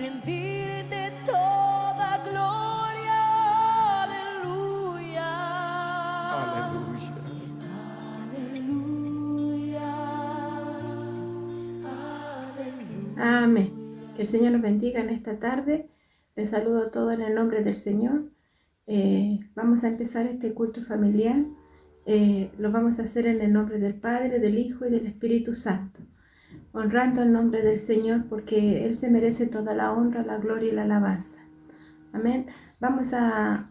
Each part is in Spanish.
rendirte toda gloria. Aleluya. Aleluya. Aleluya. Aleluya. Amén. Que el Señor nos bendiga en esta tarde. Les saludo a todos en el nombre del Señor. Vamos a empezar este culto familiar. Lo vamos a hacer en el nombre del Padre, del Hijo y del Espíritu Santo, honrando el nombre del Señor porque Él se merece toda la honra, la gloria y la alabanza. Amén. Vamos a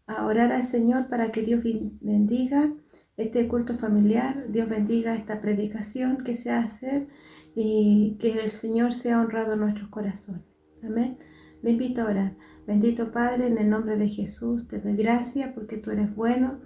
orar al Señor para que Dios bendiga este culto familiar, Dios bendiga esta predicación que se va a hacer y que el Señor sea honrado en nuestros corazones. Amén. Le invito a orar. Bendito Padre, en el nombre de Jesús, te doy gracias porque tú eres bueno,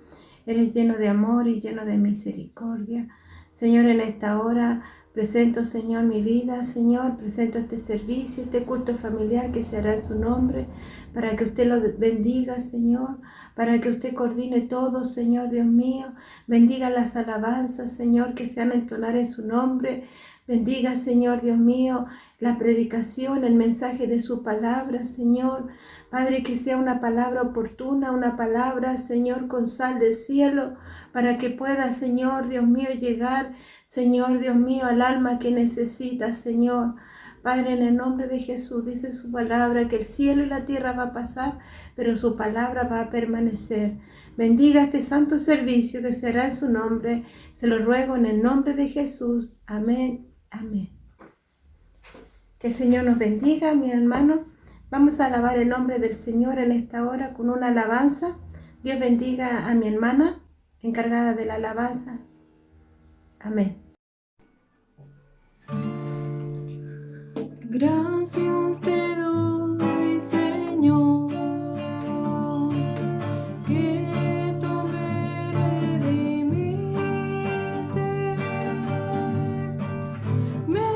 eres lleno de amor y lleno de misericordia. Señor, en esta hora presento, Señor, mi vida, Señor, presento este servicio, este culto familiar que se hará en su nombre, para que usted lo bendiga, Señor, para que usted coordine todo, Señor, Dios mío. Bendiga las alabanzas, Señor, que se han a entonar en su nombre. Bendiga, Señor, Dios mío, la predicación, el mensaje de su palabra, Señor. Padre, que sea una palabra oportuna, una palabra, Señor, con sal del cielo, para que pueda, Señor, Dios mío, llegar, Señor, Dios mío, al alma que necesita, Señor. Padre, en el nombre de Jesús, dice su palabra que el cielo y la tierra va a pasar, pero su palabra va a permanecer. Bendiga este santo servicio que será en su nombre. Se lo ruego en el nombre de Jesús. Amén. Amén. Que el Señor nos bendiga, mi hermano. Vamos a alabar el nombre del Señor en esta hora con una alabanza. Dios bendiga a mi hermana encargada de la alabanza. Amén. Gracias te doy, Señor, que tú me redimiste, me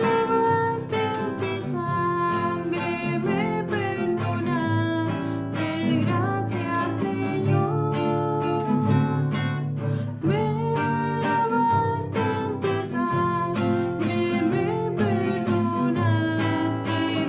lavaste en tu sangre, me perdonaste. Gracias, Señor, me lavaste en tu sangre, me perdonaste.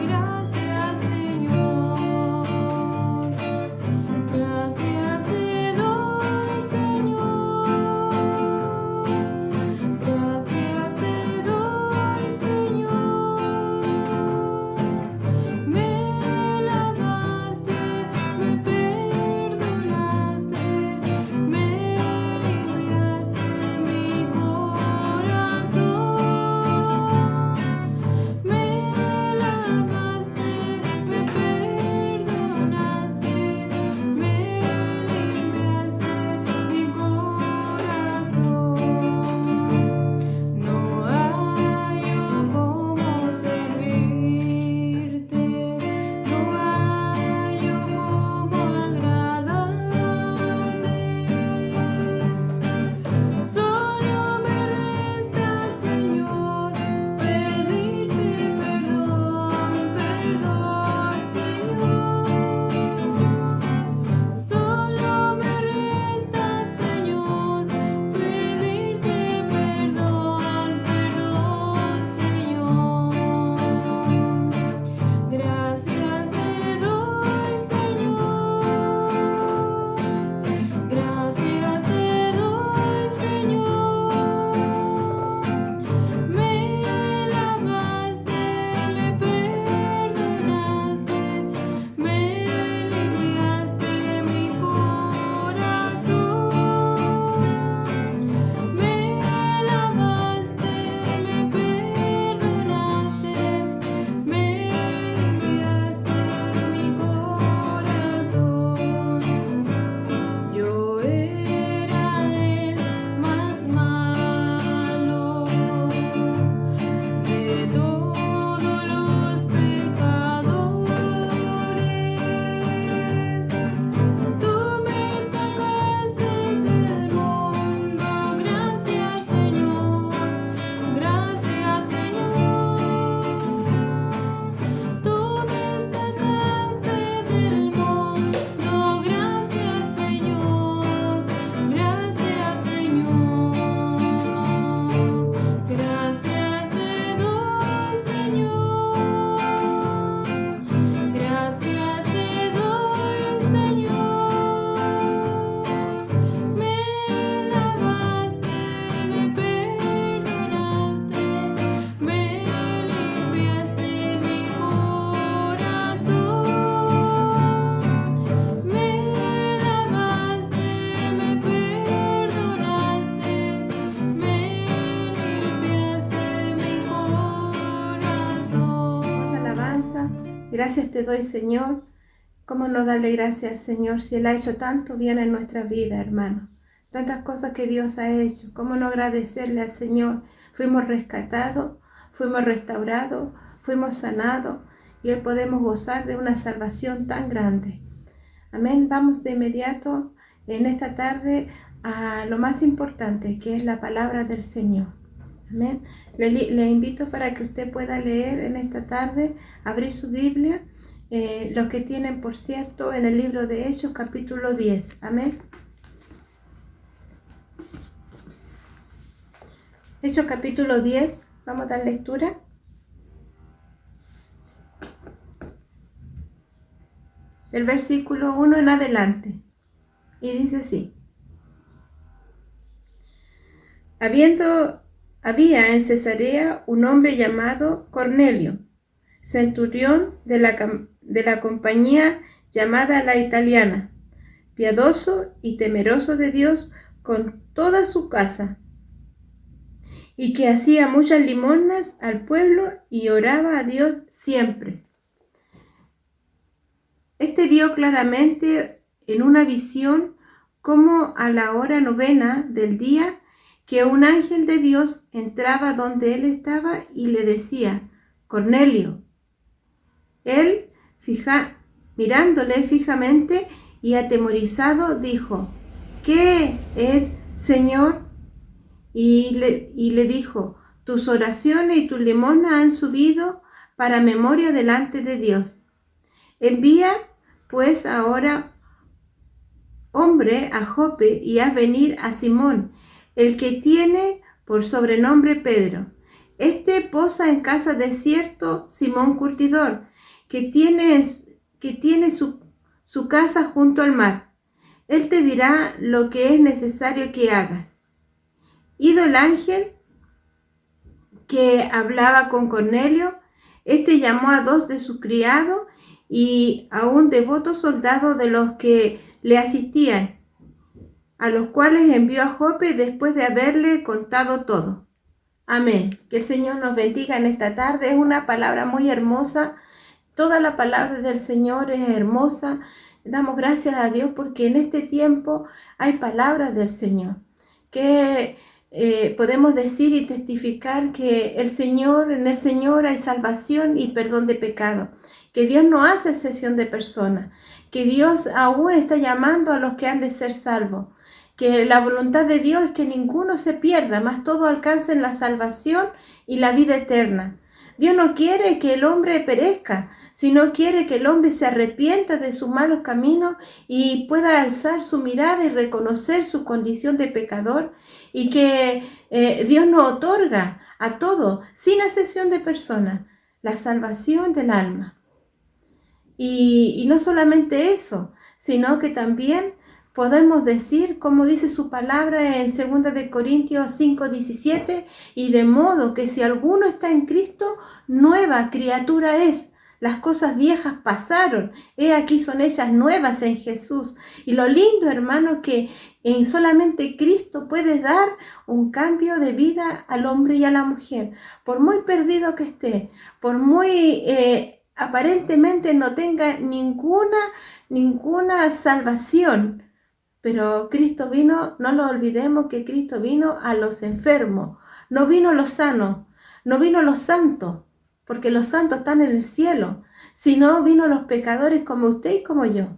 alabanza. Gracias te doy, Señor. ¿Cómo no darle gracias al Señor si Él ha hecho tanto bien en nuestra vida, hermano? Tantas cosas que Dios ha hecho. ¿Cómo no agradecerle al Señor? Fuimos rescatados, fuimos restaurados, fuimos sanados y hoy podemos gozar de una salvación tan grande. Amén. Vamos de inmediato en esta tarde a lo más importante, que es la palabra del Señor. Amén. Le invito para que usted pueda leer en esta tarde, abrir su Biblia, los que tienen, por cierto, en el libro de Hechos, capítulo 10. Amén. Hechos, capítulo 10. Vamos a dar lectura. Del versículo 1 en adelante. Y dice así. Había en Cesarea un hombre llamado Cornelio, centurión de la compañía llamada la Italiana, piadoso y temeroso de Dios con toda su casa, y que hacía muchas limosnas al pueblo y oraba a Dios siempre. Este vio claramente en una visión como a la hora 9 del día que un ángel de Dios entraba donde él estaba y le decía: Cornelio. Él, mirándole fijamente y atemorizado, dijo: ¿Qué es, Señor? Y le dijo: tus oraciones y tus limosnas han subido para memoria delante de Dios. Envía pues ahora hombre a Jope y haz venir a Simón, el que tiene por sobrenombre Pedro. Este posa en casa de cierto Simón Curtidor, que tiene su casa junto al mar. Él te dirá lo que es necesario que hagas. Ido el ángel que hablaba con Cornelio, este llamó a 2 de sus criados y a un devoto soldado de los que le asistían, a los cuales envió a Jope después de haberle contado todo. Amén. Que el Señor nos bendiga en esta tarde. Es una palabra muy hermosa. Toda la palabra del Señor es hermosa. Damos gracias a Dios porque en este tiempo hay palabras del Señor que podemos decir y testificar que en el Señor hay salvación y perdón de pecado, que Dios no hace excepción de personas, que Dios aún está llamando a los que han de ser salvos, que la voluntad de Dios es que ninguno se pierda, mas todos alcancen la salvación y la vida eterna. Dios no quiere que el hombre perezca, sino quiere que el hombre se arrepienta de sus malos caminos y pueda alzar su mirada y reconocer su condición de pecador, y que Dios nos otorga a todos, sin excepción de personas, la salvación del alma. Y no solamente eso, sino que también podemos decir, como dice su palabra en 2 de Corintios 5:17, y de modo que si alguno está en Cristo, nueva criatura es. Las cosas viejas pasaron, he aquí son ellas nuevas en Jesús. Y lo lindo, hermano, que en solamente Cristo puede dar un cambio de vida al hombre y a la mujer. Por muy perdido que esté, por muy aparentemente no tenga ninguna salvación, pero Cristo vino, no lo olvidemos que Cristo vino a los enfermos, no vino a los sanos, no vino a los santos, porque los santos están en el cielo, sino vino a los pecadores como usted y como yo.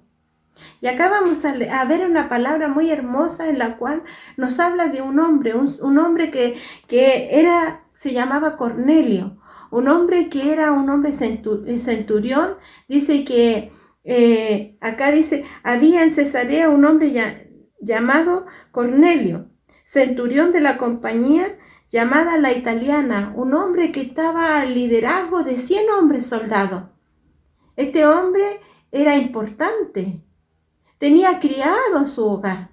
Y acá vamos a ver una palabra muy hermosa en la cual nos habla de un hombre, un hombre que se llamaba Cornelio, un hombre que era un hombre centurión. Dice que acá dice, había en Cesarea un hombre llamado Cornelio, centurión de la compañía llamada la Italiana, un hombre que estaba al liderazgo de 100 hombres soldados. Este hombre era importante, tenía criado en su hogar,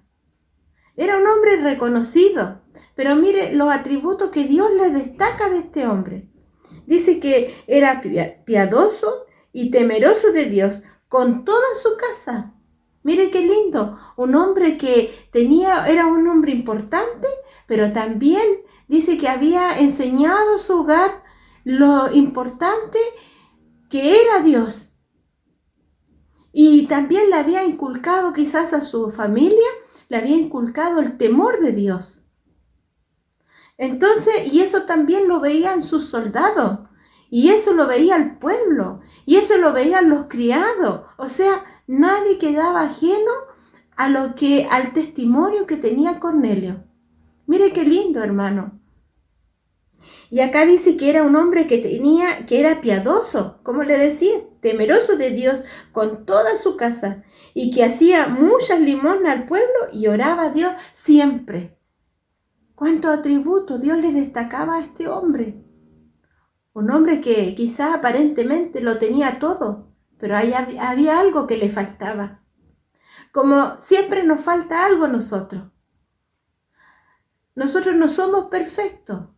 era un hombre reconocido, pero mire los atributos que Dios le destaca de este hombre. Dice que era piadoso y temeroso de Dios con toda su casa. Mire qué lindo, un hombre que era un hombre importante, pero también dice que había enseñado a su hogar lo importante que era Dios. Y también le había inculcado quizás a su familia, le había inculcado el temor de Dios. Entonces, y eso también lo veían sus soldados, y eso lo veía el pueblo, y eso lo veían los criados. O sea, nadie quedaba ajeno al testimonio que tenía Cornelio. Mire qué lindo, hermano. Y acá dice que era un hombre que era piadoso, como le decía, temeroso de Dios con toda su casa, y que hacía muchas limosnas al pueblo y oraba a Dios siempre. ¿Cuántos atributos Dios le destacaba a este hombre? Un hombre que quizá aparentemente lo tenía todo, pero había algo que le faltaba. Como siempre nos falta algo a nosotros. Nosotros no somos perfectos,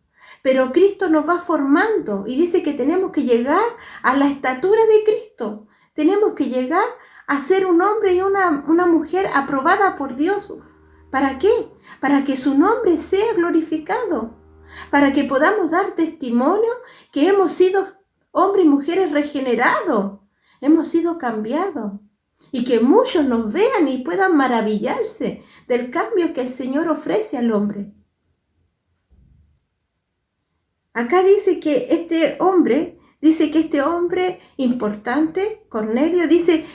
pero Cristo nos va formando y dice que tenemos que llegar a la estatura de Cristo. Tenemos que llegar a ser un hombre y una mujer aprobada por Dios. ¿Para qué? Para que su nombre sea glorificado, para que podamos dar testimonio que hemos sido hombres y mujeres regenerados, hemos sido cambiados, y que muchos nos vean y puedan maravillarse del cambio que el Señor ofrece al hombre. Acá dice que este hombre importante, Cornelio, dice,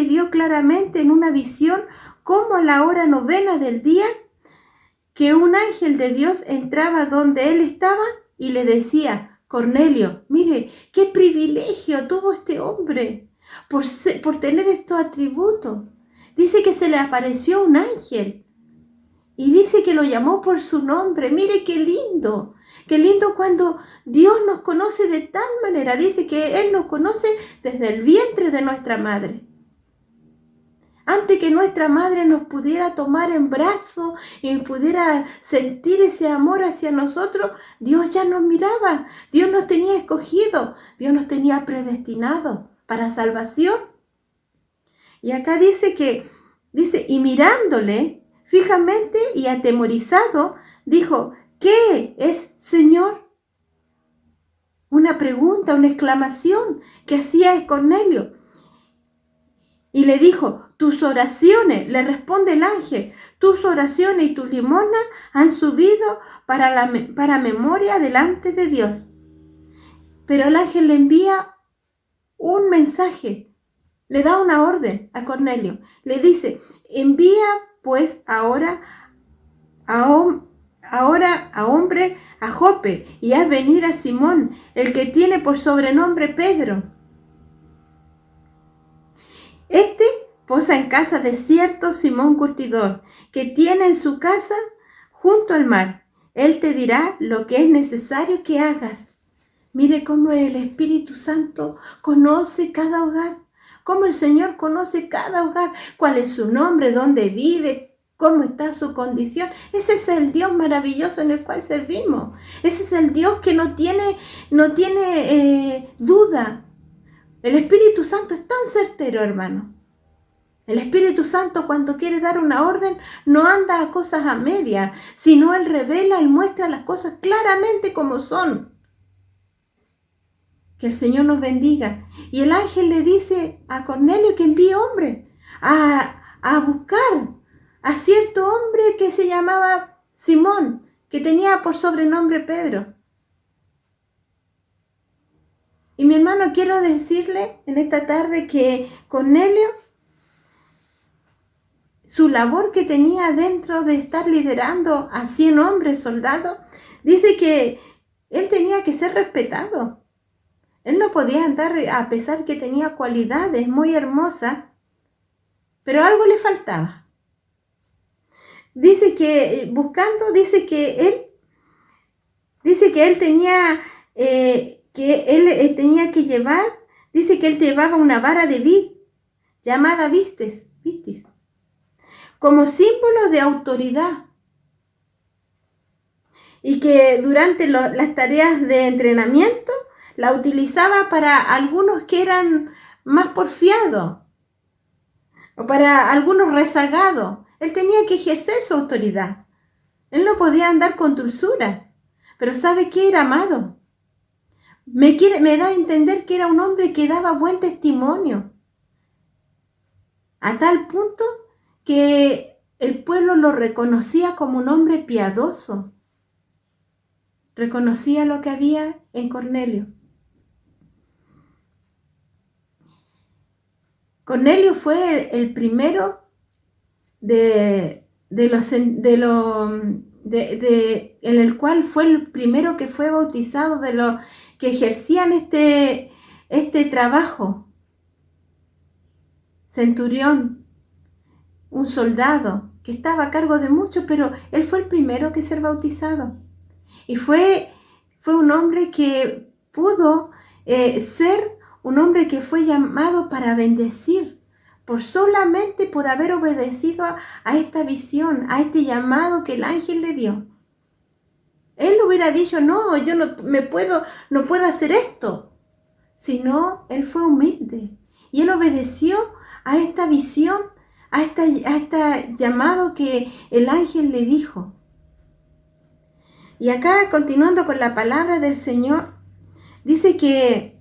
vio claramente en una visión cómo a la hora 9 del día que un ángel de Dios entraba donde él estaba y le decía, Cornelio, mire, qué privilegio tuvo este hombre por tener estos atributos. Dice que se le apareció un ángel y dice que lo llamó por su nombre. Mire qué lindo cuando Dios nos conoce de tal manera. Dice que Él nos conoce desde el vientre de nuestra madre. Antes que nuestra madre nos pudiera tomar en brazos y pudiera sentir ese amor hacia nosotros, Dios ya nos miraba. Dios nos tenía escogido. Dios nos tenía predestinado para salvación. Y acá dice, y mirándole fijamente y atemorizado, dijo, ¿qué es, Señor? Una pregunta, una exclamación que hacía Cornelio. Y le dijo, tus oraciones, le responde el ángel, tus oraciones y tus limosnas han subido para memoria delante de Dios. Pero el ángel le envía un mensaje, le da una orden a Cornelio. Le dice, envía pues ahora a hombre a Jope y haz venir a Simón, el que tiene por sobrenombre Pedro. Este posa en casa de cierto Simón Curtidor, que tiene en su casa junto al mar. Él te dirá lo que es necesario que hagas. Mire cómo el Espíritu Santo conoce cada hogar, cómo el Señor conoce cada hogar, cuál es su nombre, dónde vive, cómo está su condición. Ese es el Dios maravilloso en el cual servimos. Ese es el Dios que no tiene duda. El Espíritu Santo es tan certero, hermano. El Espíritu Santo, cuando quiere dar una orden, no anda a cosas a medias, sino Él revela, Él muestra las cosas claramente como son. Que el Señor nos bendiga. Y el ángel le dice a Cornelio que envíe hombre a buscar a cierto hombre que se llamaba Simón, que tenía por sobrenombre Pedro. Y mi hermano, quiero decirle en esta tarde que Cornelio, su labor que tenía dentro de estar liderando a 100 hombres soldados, dice que él tenía que ser respetado. Él no podía andar, a pesar que tenía cualidades muy hermosas, pero algo le faltaba. Dice que buscando, dice que él tenía que llevar, dice que él llevaba una vara de vid llamada vistis, como símbolo de autoridad, y que durante las tareas de entrenamiento la utilizaba para algunos que eran más porfiados o para algunos rezagados. Él tenía que ejercer su autoridad. Él no podía andar con dulzura, pero ¿sabe qué? Era amado. me da a entender que era un hombre que daba buen testimonio, a tal punto que el pueblo lo reconocía como un hombre piadoso. Reconocía lo que había en Cornelio. Cornelio fue el primero en el cual fue el primero que fue bautizado, de los que ejercían este trabajo. Centurión, un soldado que estaba a cargo de muchos, pero él fue el primero que ser bautizado. Y fue un hombre que pudo ser un hombre que fue llamado para bendecir, solamente por haber obedecido a esta visión, a este llamado que el ángel le dio. Él hubiera dicho, no, yo no puedo hacer esto. Sino, él fue humilde y él obedeció a esta visión, a este llamado que el ángel le dijo. Y acá, continuando con la palabra del Señor, dice que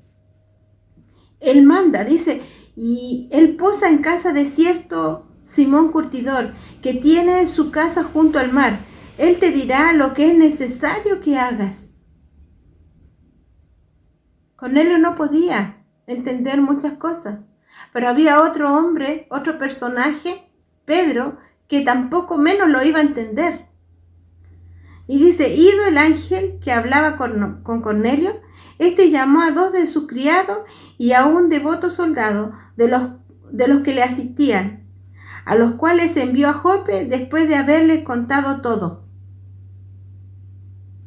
él manda, dice, y él posa en casa de cierto Simón Curtidor, que tiene su casa junto al mar. Él te dirá lo que es necesario que hagas. Cornelio no podía entender muchas cosas, pero había otro hombre, otro personaje, Pedro, que tampoco menos lo iba a entender. Y dice, ido el ángel que hablaba con Cornelio, este llamó a 2 de sus criados y a un devoto soldado de los que le asistían, a los cuales envió a Jope después de haberles contado todo.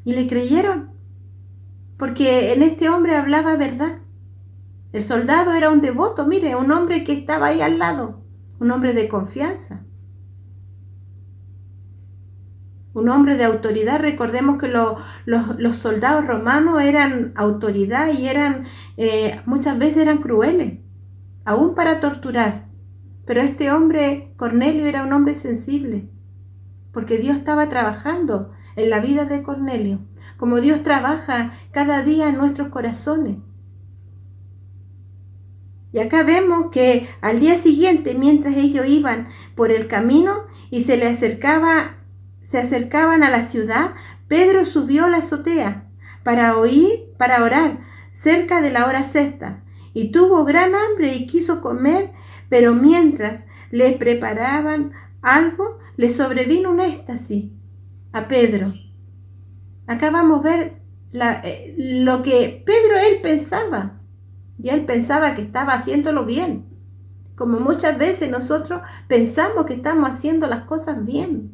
Y le creyeron, porque en este hombre hablaba verdad. El soldado era un devoto, mire, un hombre que estaba ahí al lado, un hombre de confianza. Un hombre de autoridad. Recordemos que los soldados romanos eran autoridad y muchas veces eran crueles, aún para torturar. Pero este hombre, Cornelio, era un hombre sensible, porque Dios estaba trabajando en la vida de Cornelio, como Dios trabaja cada día en nuestros corazones. Y acá vemos que al día siguiente, mientras ellos iban por el camino y se acercaban a la ciudad, Pedro subió a la azotea para orar cerca de la hora sexta, y tuvo gran hambre y quiso comer, pero mientras le preparaban algo, le sobrevino un éxtasis a Pedro. Acá vamos a ver lo que él pensaba, y él pensaba que estaba haciéndolo bien, como muchas veces nosotros pensamos que estamos haciendo las cosas bien.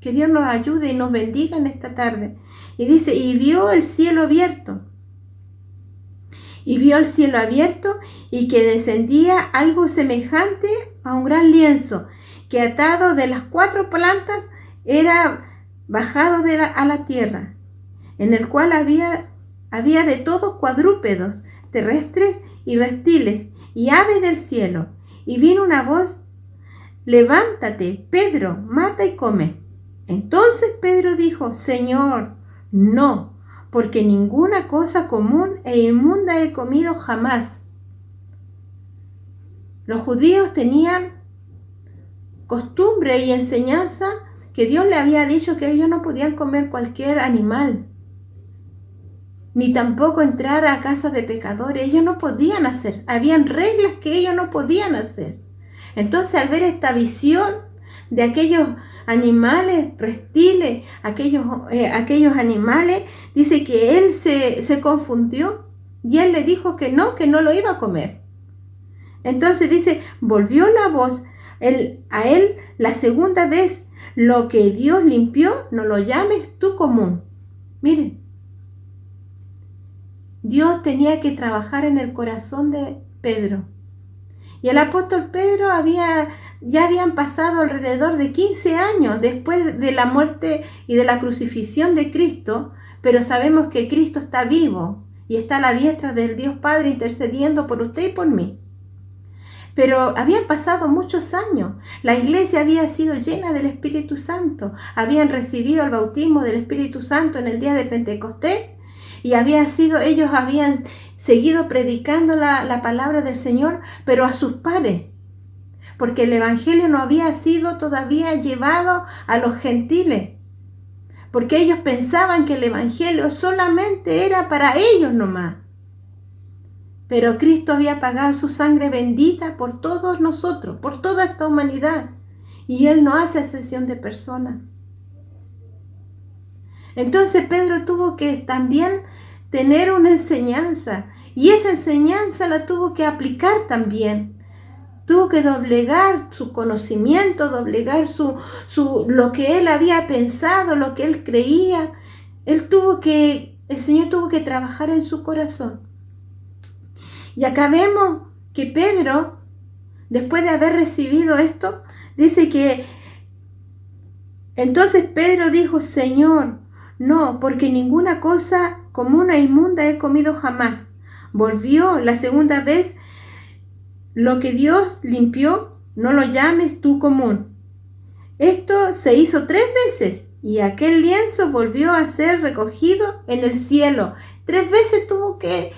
Que Dios nos ayude y nos bendiga en esta tarde. Y dice, y vio el cielo abierto. Y vio el cielo abierto y que descendía algo semejante a un gran lienzo, que atado de las 4 plantas era bajado a la tierra, en el cual había de todos cuadrúpedos, terrestres y reptiles, y aves del cielo. Y vino una voz, levántate, Pedro, mata y come. Entonces Pedro dijo, Señor, no, porque ninguna cosa común e inmunda he comido jamás. Los judíos tenían costumbre y enseñanza que Dios le había dicho que ellos no podían comer cualquier animal, ni tampoco entrar a casas de pecadores. Ellos no podían hacer, habían reglas que ellos no podían hacer. Entonces, al ver esta visión de aquellos animales, reptiles, aquellos animales, dice que él se confundió y él le dijo que no lo iba a comer. Entonces dice, volvió la voz a él la segunda vez, lo que Dios limpió, no lo llames tú común. Miren, Dios tenía que trabajar en el corazón de Pedro. Y el apóstol Pedro ya habían pasado alrededor de 15 años después de la muerte y de la crucifixión de Cristo, pero sabemos que Cristo está vivo y está a la diestra del Dios Padre intercediendo por usted y por mí. Pero habían pasado muchos años, la iglesia había sido llena del Espíritu Santo, habían recibido el bautismo del Espíritu Santo en el día de Pentecostés, y ellos habían seguido predicando la palabra del Señor, pero a sus pares, porque el evangelio no había sido todavía llevado a los gentiles, porque ellos pensaban que el evangelio solamente era para ellos nomás. Pero Cristo había pagado su sangre bendita por todos nosotros, por toda esta humanidad, y Él no hace excepción de personas. Entonces Pedro tuvo que también tener una enseñanza, y esa enseñanza la tuvo que aplicar también. Tuvo que doblegar su conocimiento, doblegar lo que él había pensado, lo que él creía. El Señor tuvo que trabajar en su corazón. Y acá vemos que Pedro, después de haber recibido esto, dice que entonces Pedro dijo: Señor, no, porque ninguna cosa común e inmunda he comido jamás. Volvió la segunda vez: lo que Dios limpió, no lo llames tú común. Esto se hizo 3 veces y aquel lienzo volvió a ser recogido en el cielo. 3 veces tuvo que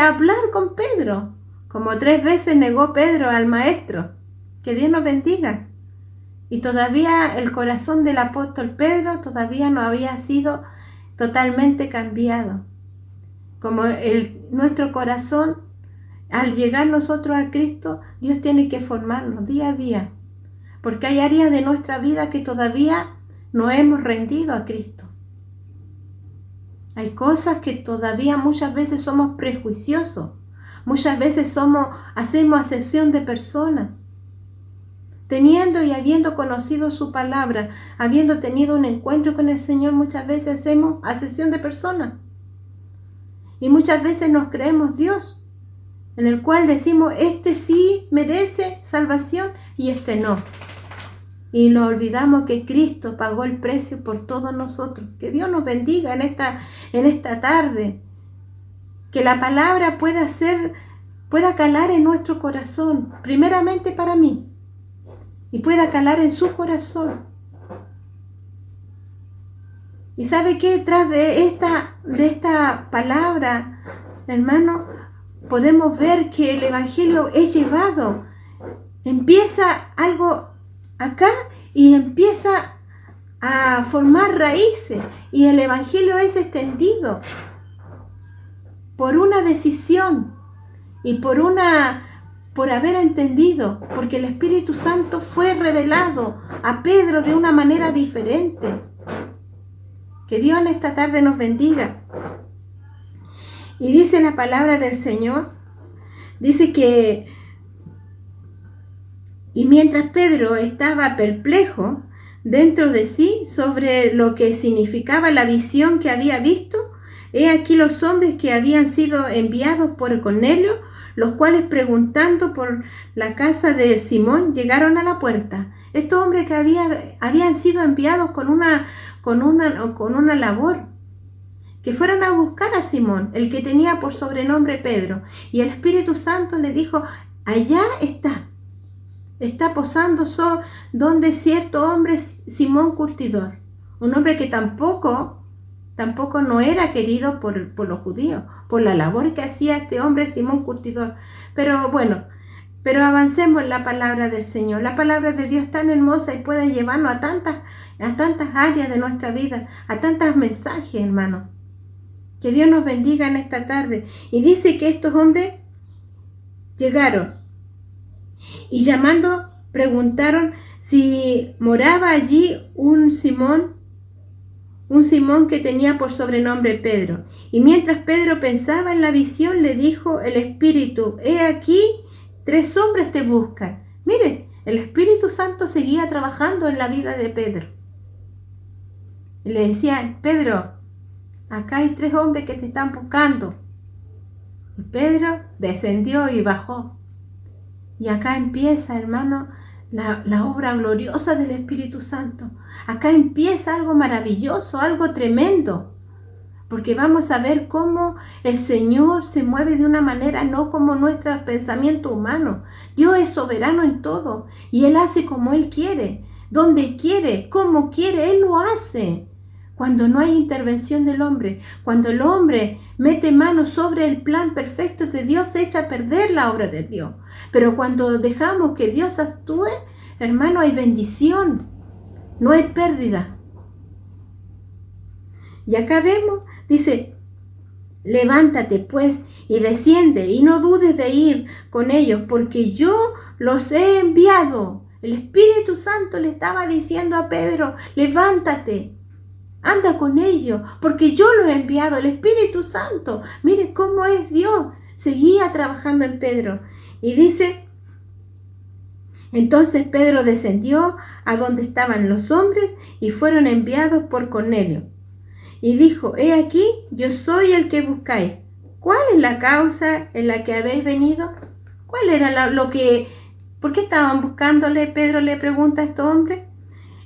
hablar con Pedro, como 3 veces negó Pedro al maestro. Que Dios nos bendiga. Y todavía el corazón del apóstol Pedro todavía no había sido totalmente cambiado. Como nuestro corazón, al llegar nosotros a Cristo, Dios tiene que formarnos día a día, porque hay áreas de nuestra vida que todavía no hemos rendido a Cristo. Hay cosas que todavía muchas veces somos prejuiciosos, muchas veces hacemos acepción de personas. Teniendo y habiendo conocido su palabra, habiendo tenido un encuentro con el Señor, muchas veces hacemos acepción de personas. Y muchas veces nos creemos Dios, en el cual decimos: este sí merece salvación y este no. Y nos olvidamos que Cristo pagó el precio por todos nosotros. Que Dios nos bendiga en esta tarde. Que la palabra pueda calar en nuestro corazón, primeramente para mí, y pueda calar en su corazón. ¿Y sabe qué? Detrás de esta palabra, hermano, podemos ver que el evangelio es llevado. Empieza algo acá y empieza a formar raíces, y el evangelio es extendido por una decisión y por haber entendido, porque el Espíritu Santo fue revelado a Pedro de una manera diferente. Que Dios en esta tarde nos bendiga. Y dice la palabra del Señor, dice que: y mientras Pedro estaba perplejo dentro de sí sobre lo que significaba la visión que había visto, he aquí los hombres que habían sido enviados por Cornelio, los cuales, preguntando por la casa de Simón, llegaron a la puerta. Estos hombres que habían sido enviados con una labor, que fueron a buscar a Simón, el que tenía por sobrenombre Pedro. Y el Espíritu Santo le dijo: allá está posando donde cierto hombre, Simón Curtidor, un hombre que tampoco no era querido por los judíos, por la labor que hacía este hombre Simón Curtidor. Pero bueno, avancemos en la palabra del Señor. La palabra de Dios es tan hermosa y puede llevarnos a tantas áreas de nuestra vida, a tantos mensajes, hermano. Que Dios nos bendiga en esta tarde. Y dice que estos hombres llegaron y llamando preguntaron si moraba allí un Simón que tenía por sobrenombre Pedro. Y mientras Pedro pensaba en la visión, le dijo el Espíritu: he aquí, 3 hombres te buscan. Miren, el Espíritu Santo seguía trabajando en la vida de Pedro. Y le decía: Pedro, acá hay 3 hombres que te están buscando. Y Pedro descendió y bajó. Y acá empieza, hermano, la obra gloriosa del Espíritu Santo. Acá empieza algo maravilloso, algo tremendo. Porque vamos a ver cómo el Señor se mueve de una manera no como nuestro pensamiento humano. Dios es soberano en todo y Él hace como Él quiere, donde quiere, como quiere, Él lo hace. Cuando no hay intervención del hombre, cuando el hombre mete mano sobre el plan perfecto de Dios, se echa a perder la obra de Dios. Pero cuando dejamos que Dios actúe, hermano, hay bendición, no hay pérdida. Y acá vemos, dice, levántate pues y desciende y no dudes de ir con ellos, porque yo los he enviado. El Espíritu Santo le estaba diciendo a Pedro, levántate. Anda con ellos, porque yo los he enviado, el Espíritu Santo. Mire cómo es Dios. Seguía trabajando en Pedro. Y dice, entonces Pedro descendió a donde estaban los hombres y fueron enviados por Cornelio. Y dijo, he aquí, yo soy el que buscáis. ¿Cuál es la causa en la que habéis venido? ¿Cuál era por qué estaban buscándole? Pedro le pregunta a estos hombres.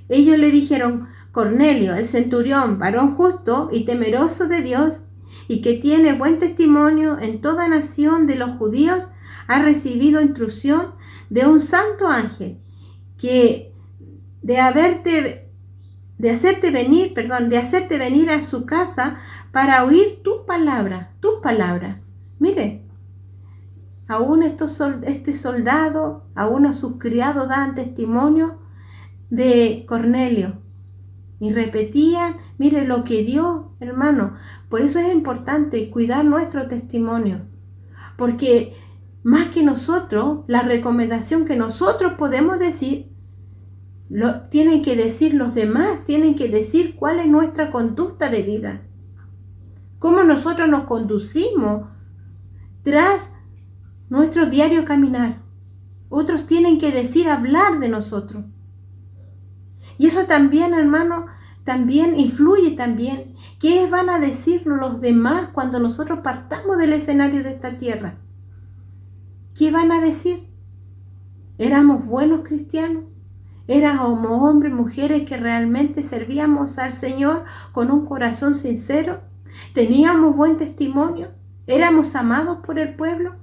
Ellos le dijeron, Cornelio, el centurión, varón justo y temeroso de Dios, y que tiene buen testimonio en toda nación de los judíos, ha recibido instrucción de un santo ángel, que de hacerte venir a su casa para oír tus palabras. Mire, aún este soldado, aún sus criados dan testimonio de Cornelio. Y repetían, mire lo que Dios, hermano. Por eso es importante cuidar nuestro testimonio. Porque más que nosotros, la recomendación que nosotros podemos decir, tienen que decir los demás, tienen que decir cuál es nuestra conducta de vida. Cómo nosotros nos conducimos tras nuestro diario caminar. Otros tienen que decir, hablar de nosotros. Y eso también, hermano, también influye también. ¿Qué van a decirnos los demás cuando nosotros partamos del escenario de esta tierra? ¿Qué van a decir? ¿Éramos buenos cristianos? ¿Éramos hombres, mujeres que realmente servíamos al Señor con un corazón sincero? ¿Teníamos buen testimonio? ¿Éramos amados por el pueblo?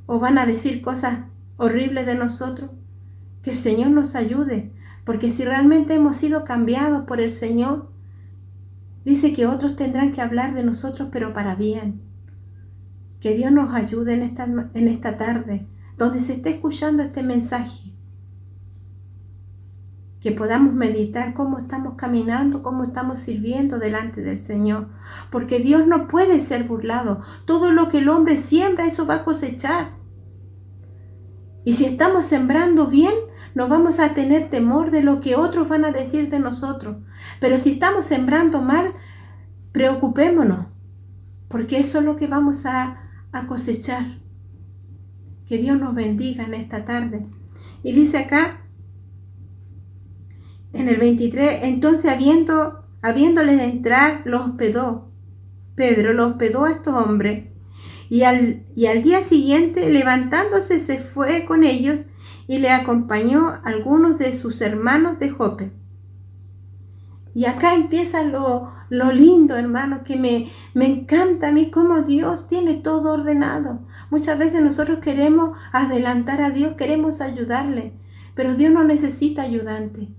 ¿O van a decir cosas horribles de nosotros? Que el Señor nos ayude. Porque si realmente hemos sido cambiados por el Señor, dice que otros tendrán que hablar de nosotros, pero para bien. Que Dios nos ayude en esta tarde, donde se esté escuchando este mensaje. Que podamos meditar cómo estamos caminando, cómo estamos sirviendo delante del Señor. Porque Dios no puede ser burlado. Todo lo que el hombre siembra, eso va a cosechar. Y si estamos sembrando bien, no vamos a tener temor de lo que otros van a decir de nosotros. Pero si estamos sembrando mal, preocupémonos, porque eso es lo que vamos a cosechar. Que Dios nos bendiga en esta tarde. Y dice acá, en el 23, entonces habiéndoles entrar, los hospedó. Pedro los hospedó a estos hombres. Y al día siguiente, levantándose, se fue con ellos y le acompañó algunos de sus hermanos de Jope. Y acá empieza lo lindo, hermano, que me encanta a mí cómo Dios tiene todo ordenado. Muchas veces nosotros queremos adelantar a Dios, queremos ayudarle, pero Dios no necesita ayudante.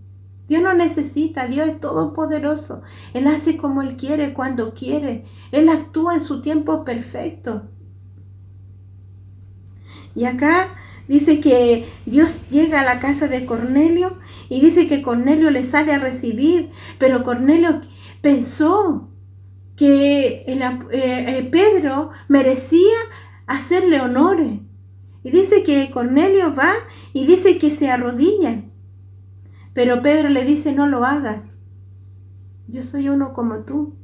Dios no necesita, Dios es todopoderoso. Él hace como Él quiere, cuando quiere. Él actúa en su tiempo perfecto. Y acá dice que Dios llega a la casa de Cornelio y dice que Cornelio le sale a recibir, pero Cornelio pensó que Pedro merecía hacerle honores. Y dice que Cornelio va y dice que se arrodilla. Pero Pedro le dice, no lo hagas. Yo soy uno como tú.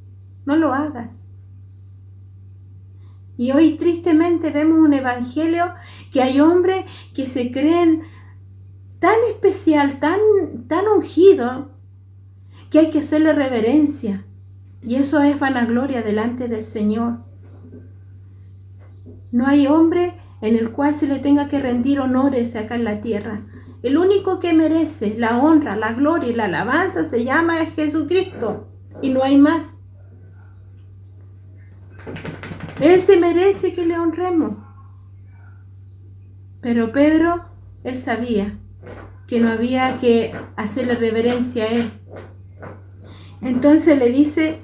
No lo hagas. Y hoy tristemente vemos un evangelio que hay hombres que se creen tan especial, tan ungido, que hay que hacerle reverencia. Y eso es vanagloria delante del Señor. No hay hombre en el cual se le tenga que rendir honores acá en la tierra. El único que merece la honra, la gloria y la alabanza se llama Jesucristo. Y no hay más. Él se merece que le honremos. Pero Pedro, él sabía que no había que hacerle reverencia a él. Entonces le dice,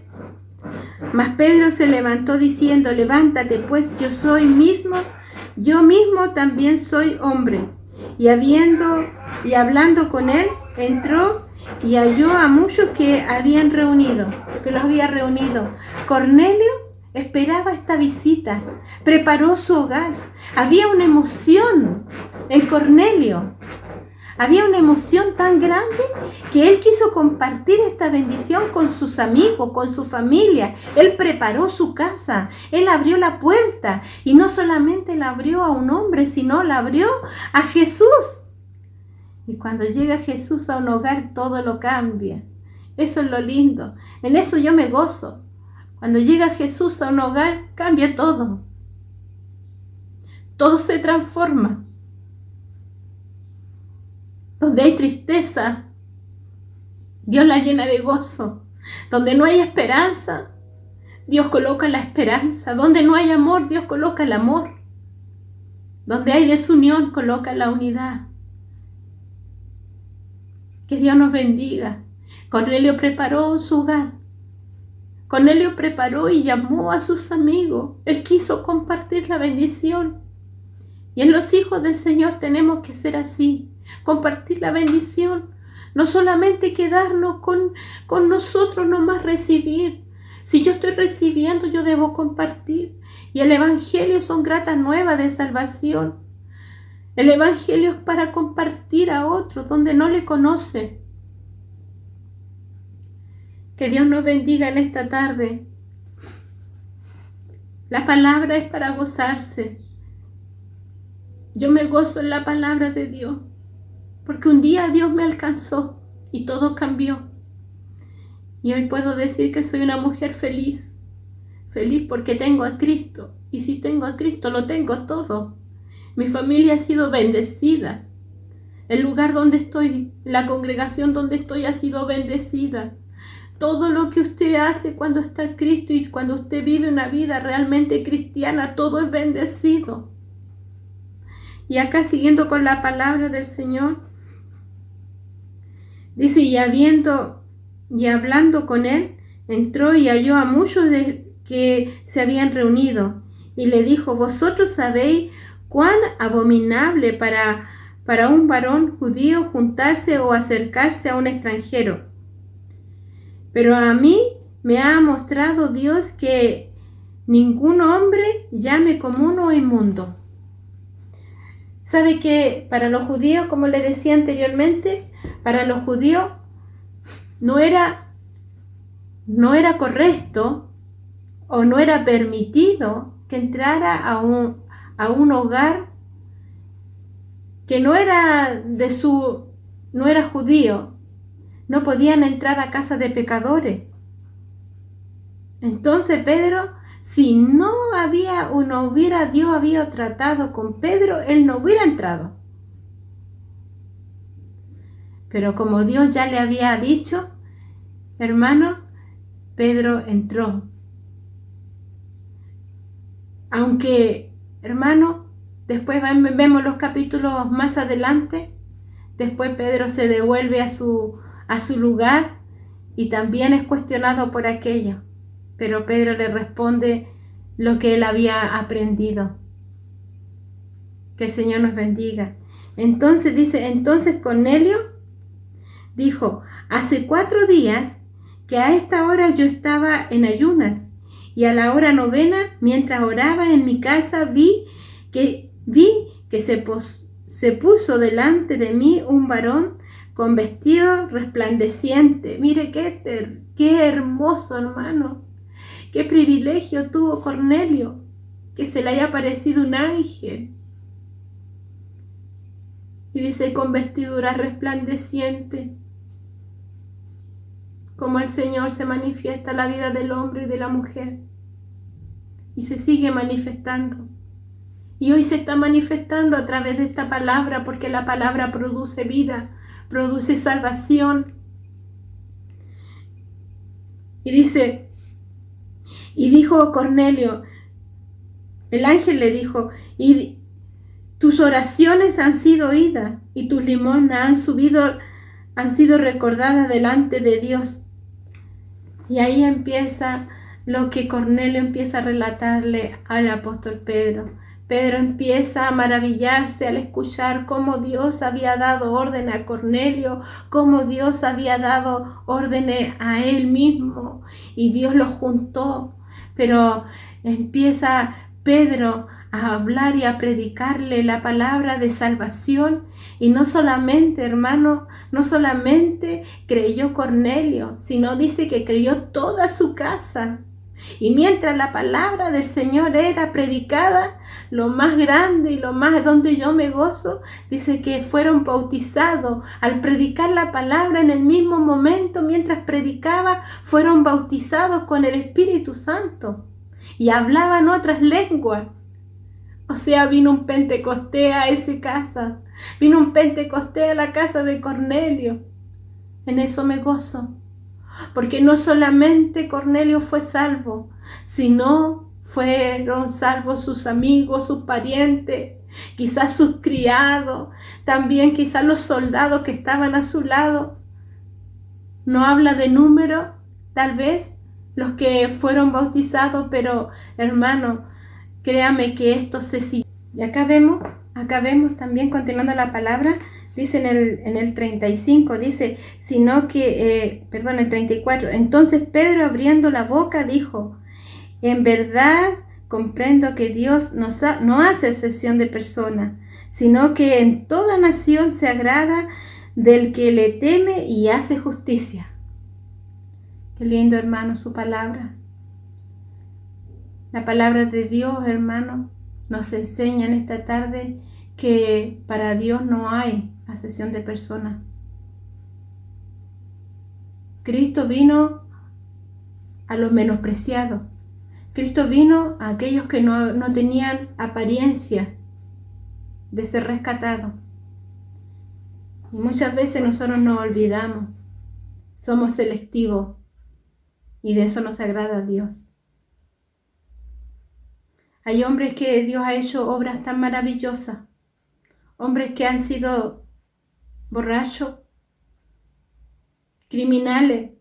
mas Pedro se levantó diciendo, levántate, pues yo mismo también soy hombre. Y hablando con él, entró y halló a muchos que los había reunido. Cornelio esperaba esta visita, preparó su hogar. Había una emoción en Cornelio. Había una emoción tan grande que él quiso compartir esta bendición con sus amigos, con su familia. Él preparó su casa, él abrió la puerta y no solamente la abrió a un hombre, sino la abrió a Jesús. Y cuando llega Jesús a un hogar, todo lo cambia. Eso es lo lindo. En eso yo me gozo. Cuando llega Jesús a un hogar, cambia todo. Todo se transforma. Donde hay tristeza, Dios la llena de gozo. Donde no hay esperanza, Dios coloca la esperanza. Donde no hay amor, Dios coloca el amor. Donde hay desunión, coloca la unidad. Que Dios nos bendiga. Cornelio preparó su hogar. Cornelio preparó y llamó a sus amigos. Él quiso compartir la bendición. Y en los hijos del Señor tenemos que ser así. Compartir la bendición. No solamente quedarnos con nosotros, nomás recibir. Si yo estoy recibiendo, yo debo compartir. Y el Evangelio son gratas nuevas de salvación. El Evangelio es para compartir a otros donde no le conocen. Que Dios nos bendiga en esta tarde. La palabra es para gozarse. Yo me gozo en la palabra de Dios, porque un día Dios me alcanzó y todo cambió. Y hoy puedo decir que soy una mujer feliz. Feliz porque tengo a Cristo. Y si tengo a Cristo, lo tengo todo. Mi familia ha sido bendecida. El lugar donde estoy, la congregación donde estoy ha sido bendecida. Todo lo que usted hace cuando está en Cristo y cuando usted vive una vida realmente cristiana, todo es bendecido. Y acá siguiendo con la palabra del Señor, dice, y hablando con él, entró y halló a muchos que se habían reunido. Y le dijo, vosotros sabéis cuán abominable para un varón judío juntarse o acercarse a un extranjero. Pero a mí me ha mostrado Dios que ningún hombre llame común o inmundo. ¿Sabe que para los judíos, como les decía anteriormente, para los judíos no era correcto o no era permitido que entrara a un hogar que no era judío? No podían entrar a casa de pecadores. Entonces Pedro, si Dios había tratado con Pedro, él no hubiera entrado. Pero como Dios ya le había dicho, hermano, Pedro entró. Aunque, hermano, después vemos los capítulos más adelante, después Pedro se devuelve a su lugar y también es cuestionado por aquello. Pero Pedro le responde lo que él había aprendido. Que el Señor nos bendiga. Entonces Cornelio dijo, hace 4 días que a esta hora yo estaba en ayunas, y a la hora 9, mientras oraba en mi casa, vi que se puso delante de mí un varón con vestido resplandeciente. Mire qué hermoso, hermano. Qué privilegio tuvo Cornelio, que se le haya aparecido un ángel. Y dice, con vestidura resplandeciente. Como el Señor se manifiesta en la vida del hombre y de la mujer. Y se sigue manifestando. Y hoy se está manifestando a través de esta palabra, porque la palabra produce vida, produce salvación. Y dice, y dijo Cornelio, el ángel le dijo, y tus oraciones han sido oídas, y tus limosnas han sido recordadas delante de Dios. Y ahí empieza lo que Cornelio empieza a relatarle al apóstol Pedro. Pedro empieza a maravillarse al escuchar cómo Dios había dado orden a Cornelio, cómo Dios había dado órdenes a él mismo y Dios los juntó. Pero empieza Pedro a hablar y a predicarle la palabra de salvación. Y no solamente, hermano, no solamente creyó Cornelio, sino dice que creyó toda su casa. Y mientras la palabra del Señor era predicada, lo más grande y lo más donde yo me gozo, dice que fueron bautizados. Al predicar la palabra en el mismo momento, mientras predicaba, fueron bautizados con el Espíritu Santo y hablaban otras lenguas. O sea, vino un Pentecostés a esa casa, vino un Pentecostés a la casa de Cornelio. En eso me gozo. Porque no solamente Cornelio fue salvo, sino fueron salvos sus amigos, sus parientes, quizás sus criados, también quizás los soldados que estaban a su lado. No habla de número, tal vez, los que fueron bautizados, pero hermano, créame que esto se sigue. Y acá vemos también, continuando la palabra, dice en el 35, dice, el 34, entonces Pedro abriendo la boca dijo, en verdad comprendo que Dios no hace excepción de personas, sino que en toda nación se agrada del que le teme y hace justicia. Qué lindo, hermano, su palabra. La palabra de Dios, hermano, nos enseña en esta tarde que para Dios no hay acepción de personas. Cristo vino a los menospreciados. Cristo vino a aquellos que no tenían apariencia de ser rescatados. Y muchas veces nosotros nos olvidamos. Somos selectivos. Y de eso nos agrada a Dios. Hay hombres que Dios ha hecho obras tan maravillosas. Hombres que han sido borrachos, criminales,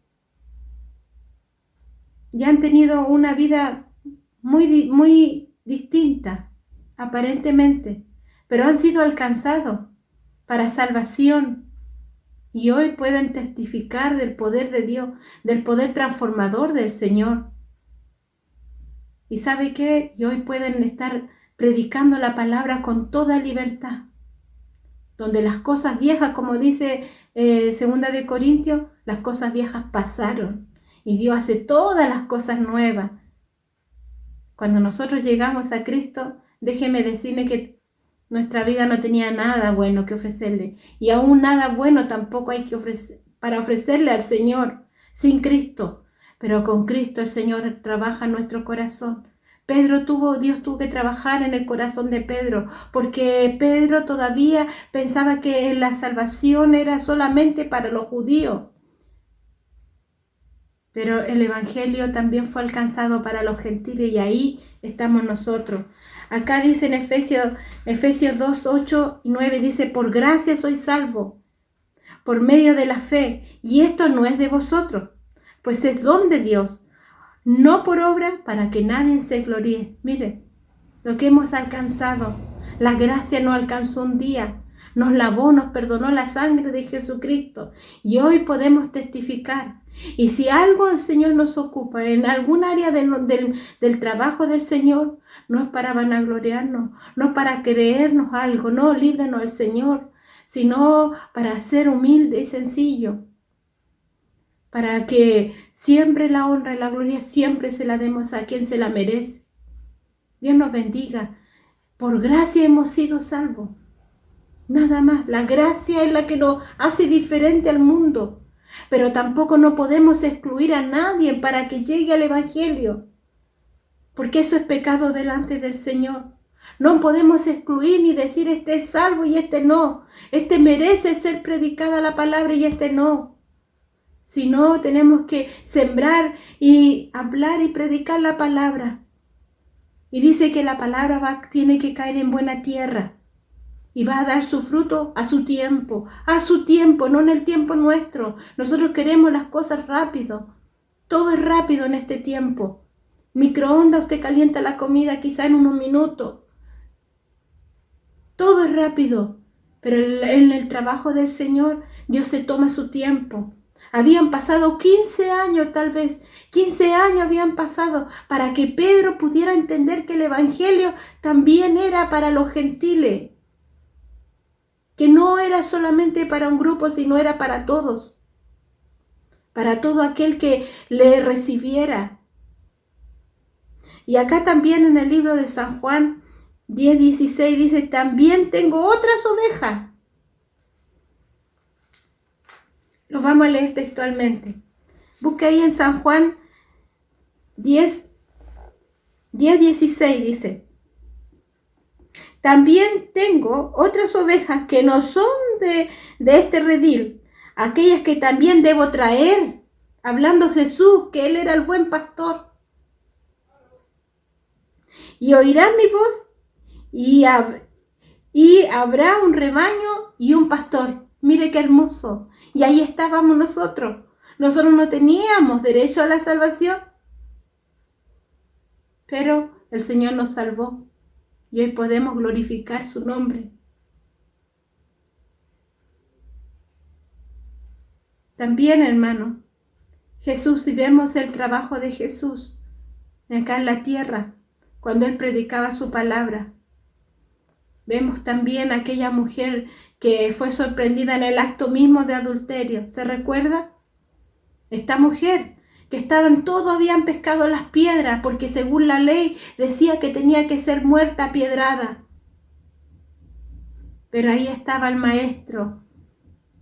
y han tenido una vida muy distinta, aparentemente, pero han sido alcanzados para salvación. Y hoy pueden testificar del poder de Dios, del poder transformador del Señor. ¿Y sabe qué? Y hoy pueden estar predicando la palabra con toda libertad. Donde las cosas viejas, como dice 2 de Corintios, las cosas viejas pasaron. Y Dios hace todas las cosas nuevas. Cuando nosotros llegamos a Cristo, déjeme decirle que nuestra vida no tenía nada bueno que ofrecerle. Y aún nada bueno tampoco hay que para ofrecerle al Señor sin Cristo. Pero con Cristo el Señor trabaja en nuestro corazón. Dios tuvo que trabajar en el corazón de Pedro, porque Pedro todavía pensaba que la salvación era solamente para los judíos. Pero el Evangelio también fue alcanzado para los gentiles y ahí estamos nosotros. Acá dice en Efesios 2, 8 y 9, dice, por gracia soy salvo, por medio de la fe, y esto no es de vosotros, pues es don de Dios, no por obra para que nadie se gloríe. Mire, lo que hemos alcanzado, la gracia nos alcanzó un día, nos lavó, nos perdonó la sangre de Jesucristo y hoy podemos testificar. Y si algo el Señor nos ocupa en algún área del trabajo del Señor, no es para vanagloriarnos, no es para creernos algo, no, líbranos al Señor, sino para ser humilde y sencillo. Para que siempre la honra y la gloria siempre se la demos a quien se la merece. Dios nos bendiga. Por gracia hemos sido salvos. Nada más. La gracia es la que nos hace diferente al mundo. Pero tampoco no podemos excluir a nadie para que llegue al Evangelio. Porque eso es pecado delante del Señor. No podemos excluir ni decir este es salvo y este no. Este merece ser predicada la palabra y este no. Si no, tenemos que sembrar y hablar y predicar la palabra. Y dice que la palabra tiene que caer en buena tierra. Y va a dar su fruto a su tiempo, no en el tiempo nuestro. Nosotros queremos las cosas rápido. Todo es rápido en este tiempo. Microondas, usted calienta la comida quizá en unos minutos. Todo es rápido, pero en el trabajo del Señor, Dios se toma su tiempo. Habían pasado 15 años tal vez, 15 años habían pasado para que Pedro pudiera entender que el Evangelio también era para los gentiles, que no era solamente para un grupo, sino era para todos, para todo aquel que le recibiera. Y acá también en el libro de San Juan 10:16 dice, también tengo otras ovejas. Lo vamos a leer textualmente. Busca ahí en San Juan 10:16 dice, también tengo otras ovejas que no son de este redil, aquellas que también debo traer, hablando Jesús, que Él era el buen pastor. Y oirán mi voz, y habrá un rebaño y un pastor. Mire qué hermoso. Y ahí estábamos nosotros. Nosotros no teníamos derecho a la salvación, pero el Señor nos salvó y hoy podemos glorificar su nombre. También, hermano, Jesús, si vemos el trabajo de Jesús acá en la tierra, cuando Él predicaba su palabra, vemos también a aquella mujer que fue sorprendida en el acto mismo de adulterio. ¿Se recuerda? Esta mujer que todos habían pescado las piedras porque según la ley decía que tenía que ser muerta apiedrada. Pero ahí estaba el maestro.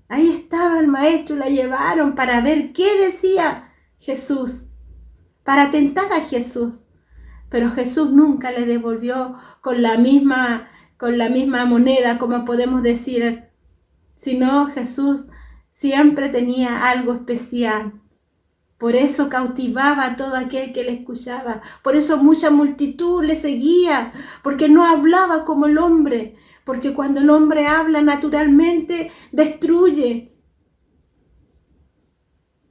Ahí estaba el maestro y la llevaron para ver qué decía Jesús, para tentar a Jesús. Pero Jesús nunca le devolvió con la misma moneda, como podemos decir, sino Jesús siempre tenía algo especial. Por eso cautivaba a todo aquel que le escuchaba. Por eso mucha multitud le seguía, porque no hablaba como el hombre, porque cuando el hombre habla naturalmente destruye.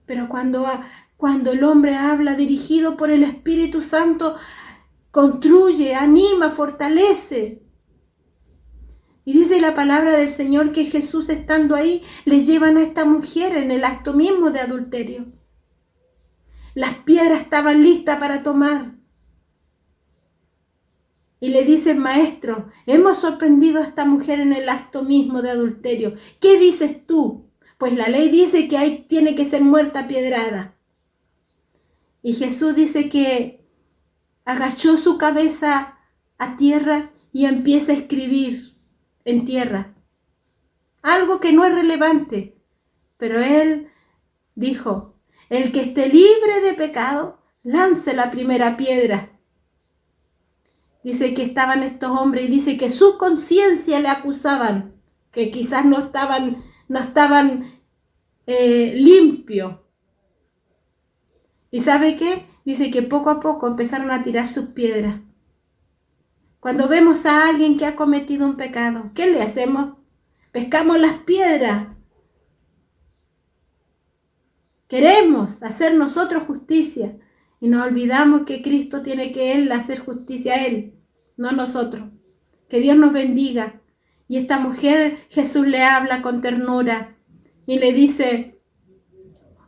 Pero cuando el hombre habla dirigido por el Espíritu Santo, construye, anima, fortalece. Y dice la palabra del Señor que Jesús, estando ahí, le llevan a esta mujer en el acto mismo de adulterio. Las piedras estaban listas para tomar. Y le dice el maestro, hemos sorprendido a esta mujer en el acto mismo de adulterio. ¿Qué dices tú? Pues la ley dice que tiene que ser muerta apiedrada. Y Jesús dice que agachó su cabeza a tierra y empieza a escribir en tierra. Algo que no es relevante. Pero Él dijo, el que esté libre de pecado, lance la primera piedra. Dice que estaban estos hombres y dice que su conciencia le acusaban, que quizás no estaban limpios. ¿Y sabe qué? Dice que poco a poco empezaron a tirar sus piedras. Cuando vemos a alguien que ha cometido un pecado, ¿qué le hacemos? Pescamos las piedras. Queremos hacer nosotros justicia y nos olvidamos que Cristo tiene que Él hacer justicia a Él, no nosotros. Que Dios nos bendiga. Y esta mujer, Jesús le habla con ternura y le dice,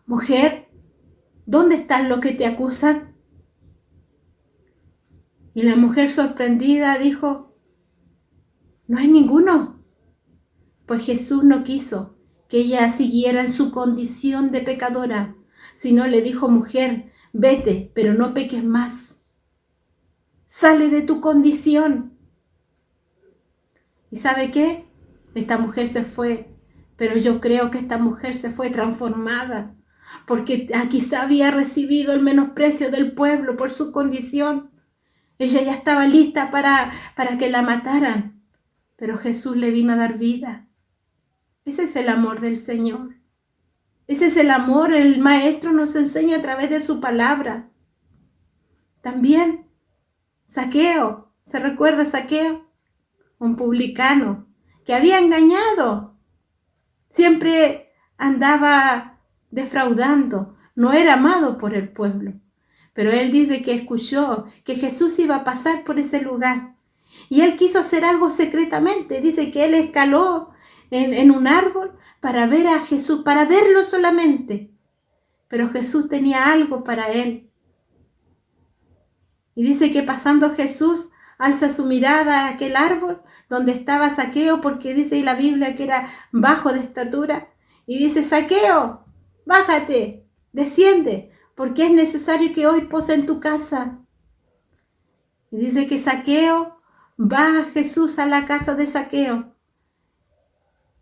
mujer, ¿dónde están los que te acusan? Y la mujer sorprendida dijo, no hay ninguno. Pues Jesús no quiso que ella siguiera en su condición de pecadora, sino le dijo, mujer, vete, pero no peques más. Sale de tu condición. ¿Y sabe qué? Esta mujer se fue, pero yo creo que esta mujer se fue transformada, porque quizá había recibido el menosprecio del pueblo por su condición. Ella ya estaba lista para que la mataran, pero Jesús le vino a dar vida. Ese es el amor del Señor. Ese es el amor, el Maestro nos enseña a través de su palabra. También Zaqueo, ¿se recuerda Zaqueo? Un publicano que había engañado. Siempre andaba defraudando, no era amado por el pueblo. Pero él dice que escuchó que Jesús iba a pasar por ese lugar. Y él quiso hacer algo secretamente. Dice que él escaló en un árbol para ver a Jesús, para verlo solamente. Pero Jesús tenía algo para él. Y dice que pasando Jesús, alza su mirada a aquel árbol donde estaba Zaqueo, porque dice la Biblia que era bajo de estatura. Y dice, Zaqueo, bájate, desciende, porque es necesario que hoy pose en tu casa. Y dice que Zaqueo va a Jesús a la casa de Zaqueo.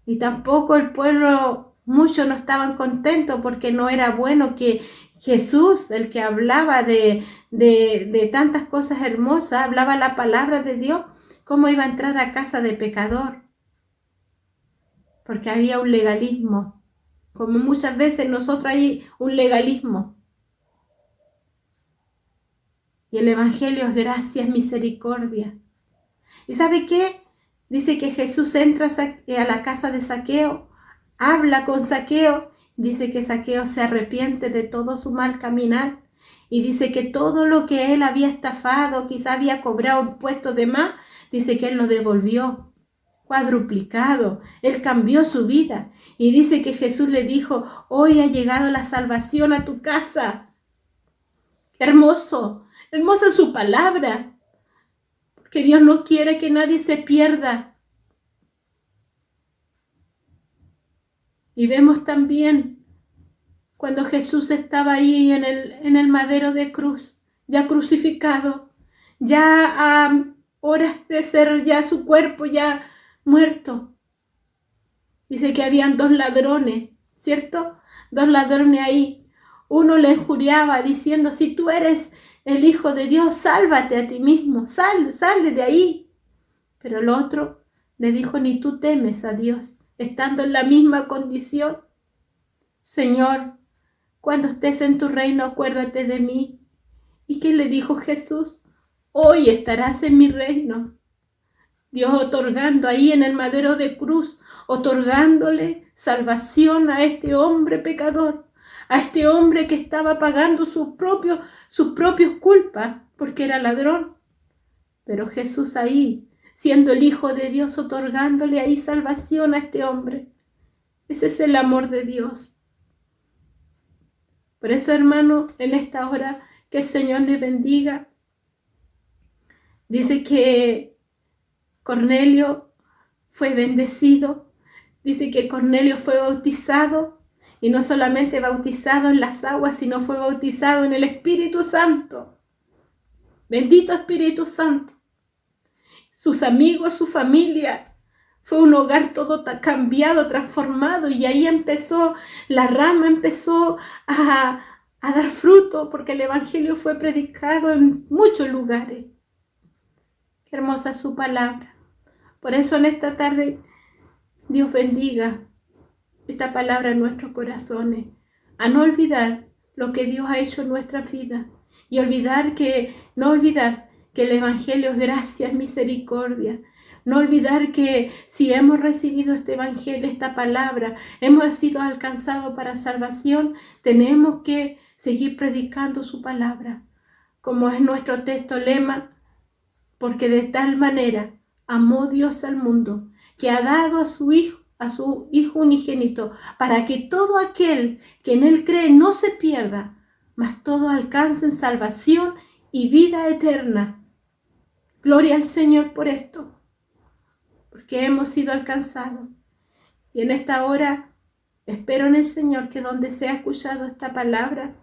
Y tampoco el pueblo, muchos no estaban contentos porque no era bueno que Jesús, el que hablaba de tantas cosas hermosas, hablaba la palabra de Dios, cómo iba a entrar a casa de pecador. Porque había un legalismo. Como muchas veces nosotros hay un legalismo. Y el evangelio es gracia, es misericordia. ¿Y sabe qué? Dice que Jesús entra a la casa de Zaqueo, habla con Zaqueo, dice que Zaqueo se arrepiente de todo su mal caminar y dice que todo lo que él había estafado, quizá había cobrado impuestos de más, dice que él lo devolvió cuadruplicado, él cambió su vida y dice que Jesús le dijo, hoy ha llegado la salvación a tu casa. Hermoso, hermosa es su palabra. Que Dios no quiere que nadie se pierda. Y vemos también cuando Jesús estaba ahí en el madero de cruz, ya crucificado, ya a horas de ser ya su cuerpo ya muerto. Dice que habían 2 ladrones, ¿cierto? 2 ladrones ahí. Uno le injuriaba diciendo, si tú eres el Hijo de Dios, sálvate a ti mismo, sal de ahí. Pero el otro le dijo, ni tú temes a Dios, estando en la misma condición. Señor, cuando estés en tu reino, acuérdate de mí. ¿Y qué le dijo Jesús? Hoy estarás en mi reino. Dios otorgando ahí en el madero de cruz, otorgándole salvación a este hombre pecador, a este hombre que estaba pagando sus propios culpas porque era ladrón. Pero Jesús ahí, siendo el Hijo de Dios, otorgándole ahí salvación a este hombre. Ese es el amor de Dios. Por eso, hermano, en esta hora que el Señor les bendiga. Dice que Cornelio fue bendecido. Dice que Cornelio fue bautizado. Y no solamente bautizado en las aguas, sino fue bautizado en el Espíritu Santo. Bendito Espíritu Santo. Sus amigos, su familia. Fue un hogar todo cambiado, transformado. Y ahí empezó, la rama empezó a dar fruto, porque el Evangelio fue predicado en muchos lugares. Qué hermosa es su palabra. Por eso en esta tarde, Dios bendiga esta palabra en nuestros corazones, a no olvidar lo que Dios ha hecho en nuestra vida y no olvidar que el Evangelio es gracia, es misericordia. No olvidar que si hemos recibido este Evangelio, esta palabra, hemos sido alcanzados para salvación, tenemos que seguir predicando su palabra, como es nuestro texto lema, porque de tal manera amó Dios al mundo, que ha dado a su Hijo unigénito, para que todo aquel que en Él cree no se pierda, mas todos alcancen salvación y vida eterna. Gloria al Señor por esto, porque hemos sido alcanzados. Y en esta hora espero en el Señor que donde sea escuchado esta palabra,